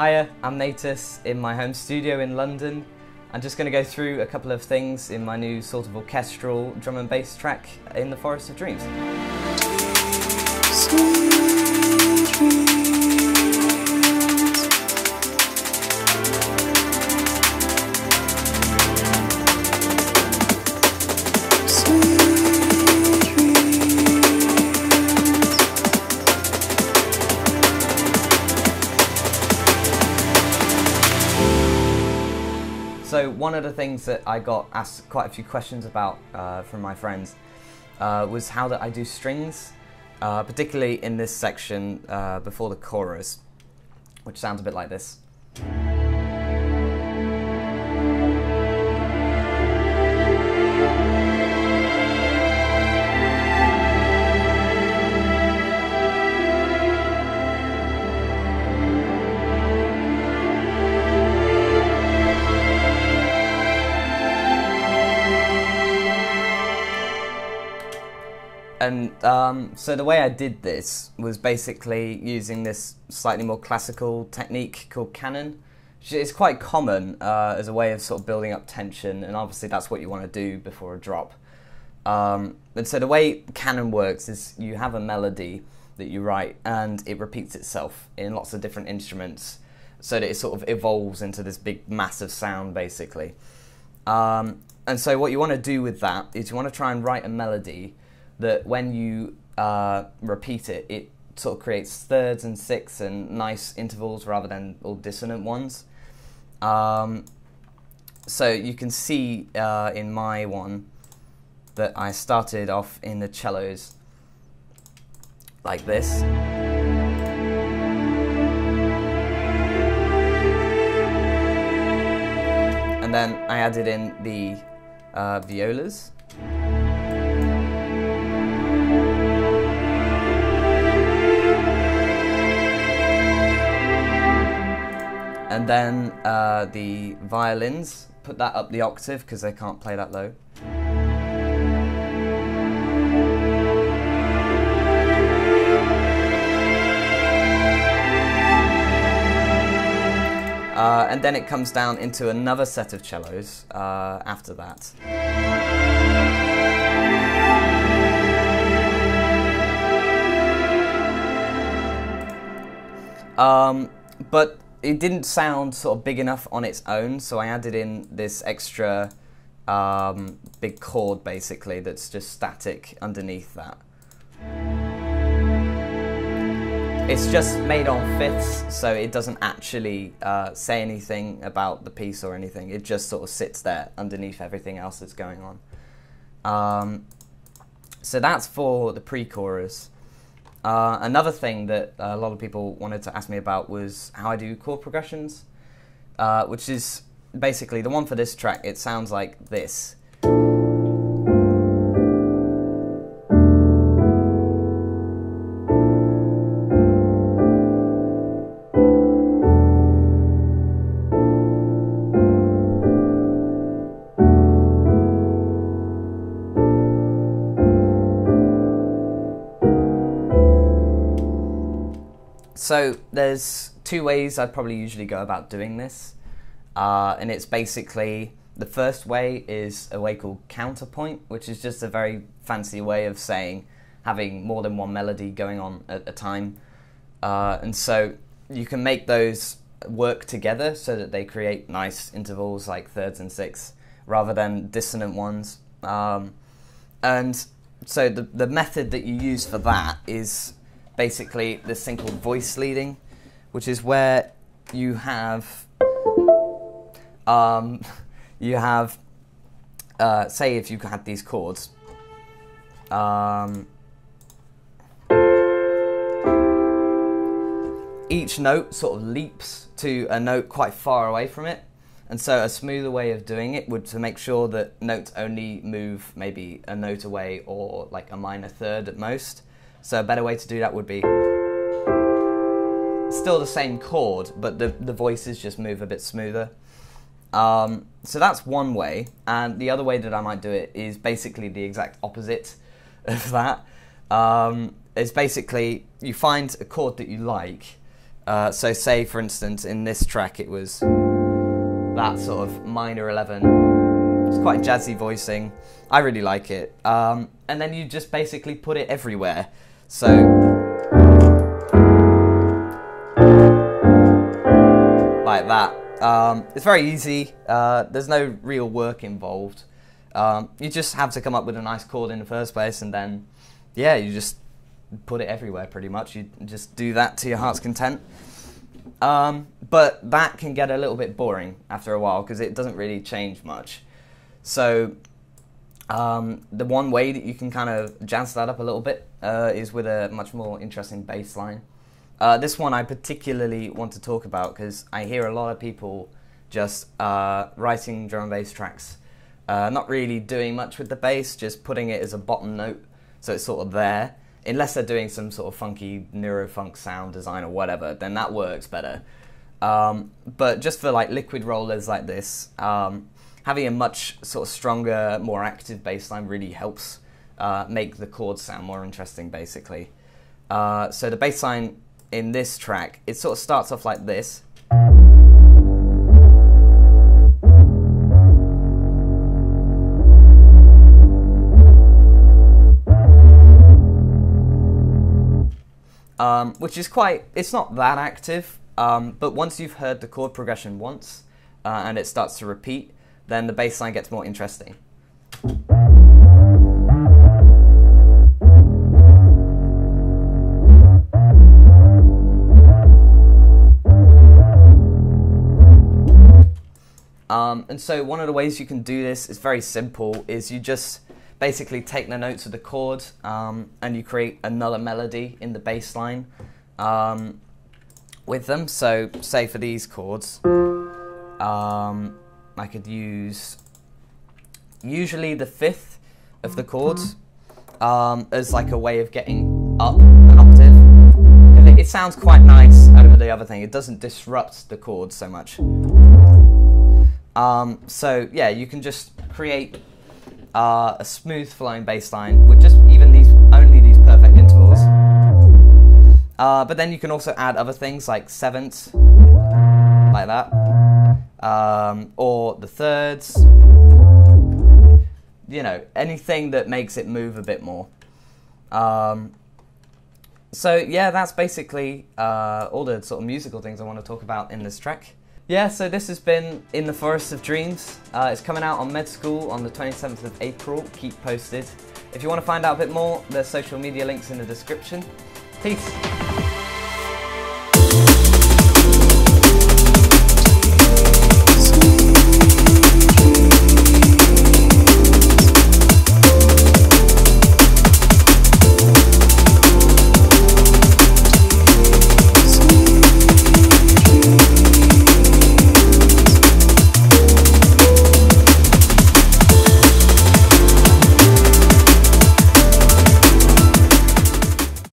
Hiya, I'm Natus in my home studio in London. I'm just going to go through a couple of things in my new sort of orchestral drum and bass track in the Forest of Dreams. So one of the things that I got asked quite a few questions about from my friends was how that I do strings, particularly in this section before the chorus, which sounds a bit like this. And so the way I did this was basically using this slightly more classical technique called canon, which is quite common as a way of sort of building up tension, and obviously that's what you want to do before a drop. And so the way canon works is you have a melody that you write and it repeats itself in lots of different instruments so that it sort of evolves into this big massive sound basically. And so what you want to do with that is you want to try and write a melody that when you repeat it, it sort of creates thirds and sixths and nice intervals rather than all dissonant ones. So you can see in my one that I started off in the cellos like this. And then I added in the violas. And then the violins, put that up the octave because they can't play that low. And then it comes down into another set of cellos after that. But it didn't sound sort of big enough on its own, so I added in this extra big chord basically that's just static underneath that. It's just made on fifths, so it doesn't actually say anything about the piece or anything. It just sort of sits there underneath everything else that's going on. So that's for the pre-chorus. Another thing that a lot of people wanted to ask me about was how I do chord progressions, which is basically the one for this track. It sounds like this. So there's two ways I'd probably usually go about doing this, and it's basically, the first way is a way called Counterpoint, which is just a very fancy way of saying having more than one melody going on at a time, and so you can make those work together so that they create nice intervals like thirds and sixths rather than dissonant ones, and so the method that you use for that is basically this thing called voice leading, which is where you have say if you had these chords, each note sort of leaps to a note quite far away from it, and so a smoother way of doing it would to make sure that notes only move maybe a note away or like a minor third at most. So a better way to do that would be still the same chord, but the voices just move a bit smoother. So that's one way, and the other way that I might do it is basically the exact opposite of that. It's basically you find a chord that you like, So say, for instance, in this track it was that sort of minor 11. It's quite jazzy voicing. I really like it. And then you just basically put it everywhere. So like that. It's very easy. There's no real work involved. You just have to come up with a nice chord in the first place, and then, yeah, you just put it everywhere pretty much. You just do that to your heart's content. But that can get a little bit boring after a while because it doesn't really change much. So the one way that you can kind of jazz that up a little bit is with a much more interesting bass line. This one I particularly want to talk about because I hear a lot of people just writing drum and bass tracks, not really doing much with the bass, just putting it as a bottom note, so it's sort of there. Unless they're doing some sort of funky neurofunk sound design or whatever, then that works better. But just for like liquid rollers like this, having a much sort of stronger, more active bass line really helps make the chords sound more interesting, basically. So the bass line in this track, it sort of starts off like this. Which is quite, it's not that active, but once you've heard the chord progression once, and it starts to repeat, then the bass line gets more interesting. And so one of the ways you can do this is very simple, is you just basically take the notes of the chord and you create another melody in the bass line with them. So say for these chords, I could use usually the fifth of the chords as like a way of getting up an octave. It sounds quite nice over the other thing. It doesn't disrupt the chords so much. So yeah, you can just create a smooth flowing bass line with just even only these perfect intervals. But then you can also add other things like sevenths, like that, or the thirds, you know, anything that makes it move a bit more. So yeah, that's basically all the sort of musical things I want to talk about in this track. Yeah, so this has been In the Forest of Dreams. It's coming out on Med School on the 27th of April. Keep posted. If you want to find out a bit more, there's social media links in the description. Peace.